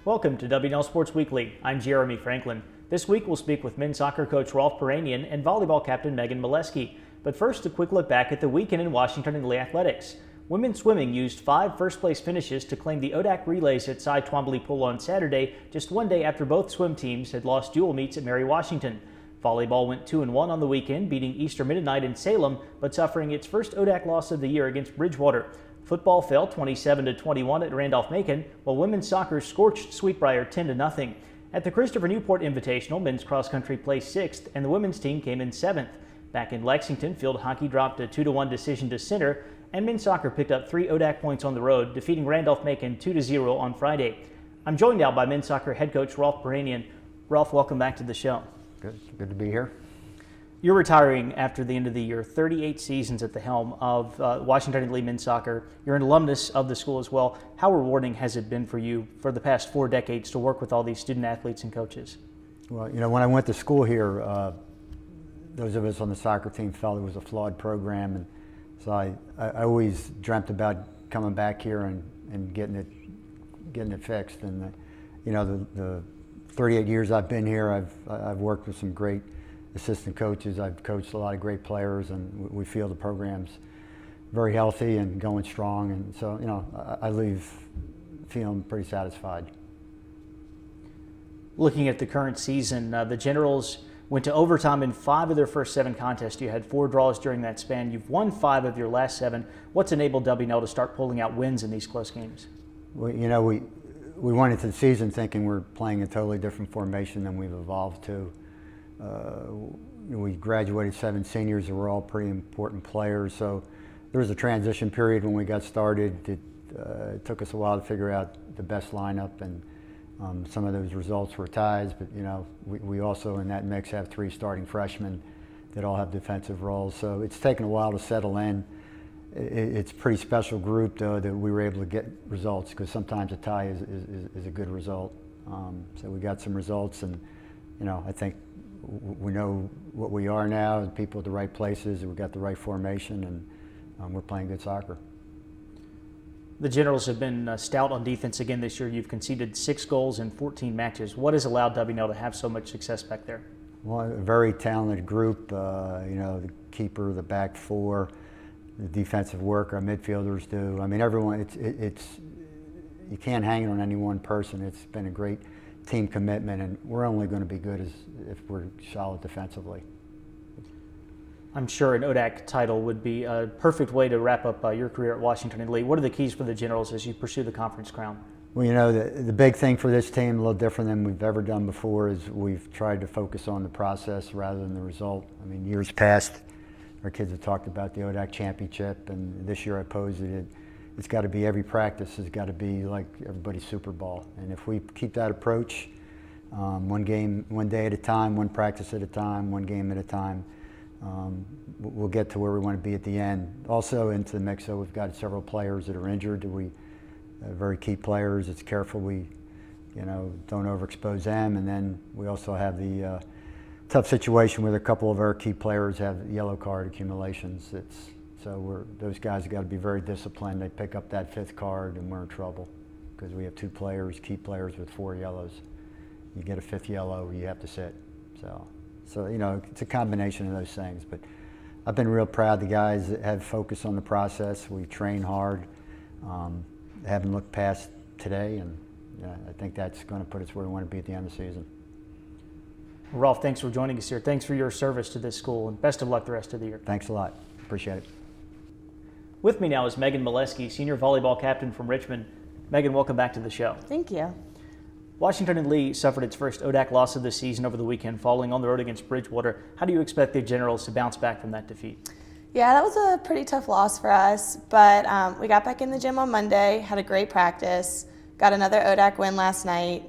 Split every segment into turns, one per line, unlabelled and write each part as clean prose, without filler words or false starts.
Welcome to WNL Sports Weekly. I'm Jeremy Franklin. This week we'll speak with men's soccer coach Rolf Piranian and volleyball captain Meghan Meleski. But first, a quick look back at the weekend in Washington and Lee athletics. Women's swimming used 5 first-place finishes to claim the ODAC relays at Cy Twombly Pool on Saturday, just one day after both swim teams had lost dual meets at Mary Washington. Volleyball went 2-1 on the weekend, beating Eastern Mennonite in Salem, but suffering its first ODAC loss of the year against Bridgewater. Football fell 27-21 at Randolph-Macon, while women's soccer scorched Sweetbriar 10-0. At the Christopher Newport Invitational, men's cross-country placed 6th, and the women's team came in 7th. Back in Lexington, field hockey dropped a 2-1 decision to Center, and men's soccer picked up 3 ODAC points on the road, defeating Randolph-Macon 2-0 on Friday. I'm joined now by men's soccer head coach Rolf Piranian. Rolf, welcome back to the show.
Good to be here.
You're retiring after the end of the year, 38 seasons at the helm of Washington and Lee men's soccer. You're an alumnus of the school as well. How rewarding has it been for you for the past 4 decades to work with all these student athletes and coaches?
Well, when I went to school here, those of us on the soccer team felt it was a flawed program, and so I always dreamt about coming back here and getting it fixed. And the 38 years I've been here, I've worked with some great assistant coaches. I've coached a lot of great players, and we feel the program's very healthy and going strong. And so, I leave feeling pretty satisfied.
Looking at the current season, the Generals went to overtime in 5 of their first 7 contests. You had 4 draws during that span. You've won 5 of your last 7. What's enabled WNL to start pulling out wins in these close games?
Well, we went into the season thinking we're playing a totally different formation than we've evolved to. We graduated 7 seniors that were all pretty important players, so there was a transition period when we got started. It took us a while to figure out the best lineup, and some of those results were ties, but we also in that mix have 3 starting freshmen that all have defensive roles, so it's taken a while to settle in. It's a pretty special group, though, that we were able to get results, because sometimes a tie is a good result. So we got some results, and I think we know what we are now, people at the right places, we've got the right formation, and we're playing good soccer.
The Generals have been stout on defense again this year. You've conceded 6 goals in 14 matches. What has allowed WNL to have so much success back there?
Well, a very talented group, the keeper, the back 4, the defensive work our midfielders do. I mean, everyone, you can't hang it on any one person. It's been a great team commitment, and we're only going to be good if we're solid defensively.
I'm sure an ODAC title would be a perfect way to wrap up your career at Washington and Lee. What are the keys for the Generals as you pursue the conference crown?
Well, the big thing for this team, a little different than we've ever done before, is we've tried to focus on the process rather than the result. I mean, years past, our kids have talked about the ODAC championship, and this year I posed it. It's got to be every practice has got to be like everybody's Super Bowl. And if we keep that approach, one game, one day at a time, one practice at a time, one game at a time, we'll get to where we want to be at the end. Also into the mix, so we've got several players that are injured. Very key players. It's careful we, don't overexpose them. And then we also have the tough situation where a couple of our key players have yellow card accumulations. Those guys have got to be very disciplined. They pick up that 5th card, and we're in trouble because we have 2 key players with 4 yellows. You get a 5th yellow, you have to sit. So it's a combination of those things. But I've been real proud. The guys have focused on the process. We train hard. Haven't looked past today, and I think that's going to put us where we want to be at the end of the season.
Rolf, thanks for joining us here. Thanks for your service to this school, and best of luck the rest of the year.
Thanks a lot. Appreciate it.
With me now is Meghan Meleski, senior volleyball captain from Richmond. Meghan, welcome back to the show.
Thank you.
Washington and Lee suffered its first ODAC loss of the season over the weekend, falling on the road against Bridgewater. How do you expect the Generals to bounce back from that defeat?
Yeah, that was a pretty tough loss for us, but we got back in the gym on Monday, had a great practice, got another ODAC win last night,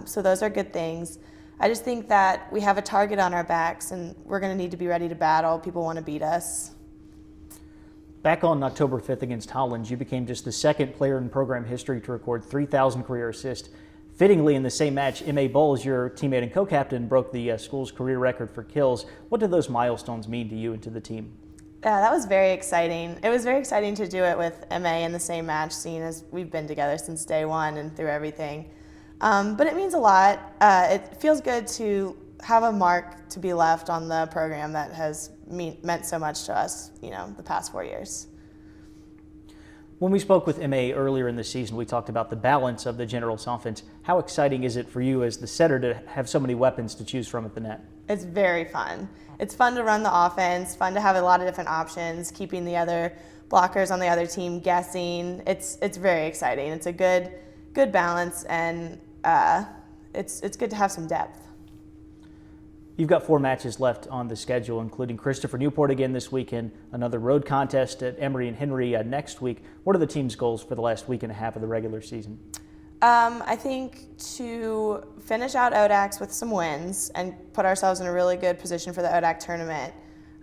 so those are good things. I just think that we have a target on our backs, and we're going to need to be ready to battle. People want to beat us.
Back on October 5th against Holland, you became just the 2nd player in program history to record 3,000 career assists. Fittingly, in the same match, M.A. Bowles, your teammate and co-captain, broke the school's career record for kills. What did those milestones mean to you and to the team?
Yeah, that was very exciting. It was very exciting to do it with M.A. in the same match, seeing as we've been together since day one and through everything. But it means a lot. It feels good to have a mark to be left on the program that has meant so much to us, the past 4 years.
When we spoke with MA earlier in the season, we talked about the balance of the Generals offense. How exciting is it for you as the setter to have so many weapons to choose from at the net?
It's very fun. It's fun to run the offense, fun to have a lot of different options, keeping the other blockers on the other team guessing. It's very exciting. It's a good balance, and it's good to have some depth.
You've got 4 matches left on the schedule, including Christopher Newport again this weekend, another road contest at Emory and Henry next week. What are the team's goals for the last week and a half of the regular season?
I think to finish out ODACs with some wins and put ourselves in a really good position for the ODAC tournament,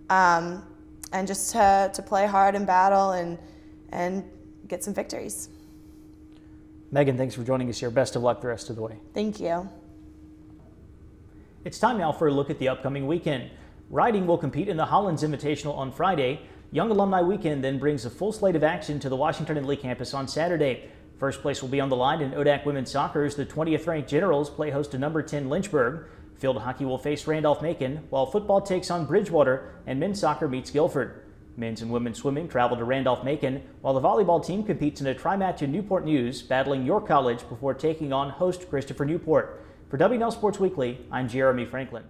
and just to play hard and battle and get some victories.
Meghan, thanks for joining us here. Best of luck the rest of the way.
Thank you.
It's time now for a look at the upcoming weekend. Riding will compete in the Hollins Invitational on Friday. Young Alumni Weekend then brings a full slate of action to the Washington and Lee campus on Saturday. First place will be on the line in ODAC women's soccer as the 20th ranked Generals play host to number 10 Lynchburg. Field hockey will face Randolph-Macon, while football takes on Bridgewater and men's soccer meets Guilford. Men's and women's swimming travel to Randolph-Macon, while the volleyball team competes in a tri-match in Newport News, battling York College before taking on host Christopher Newport. For WNL Sports Weekly, I'm Jeremy Franklin.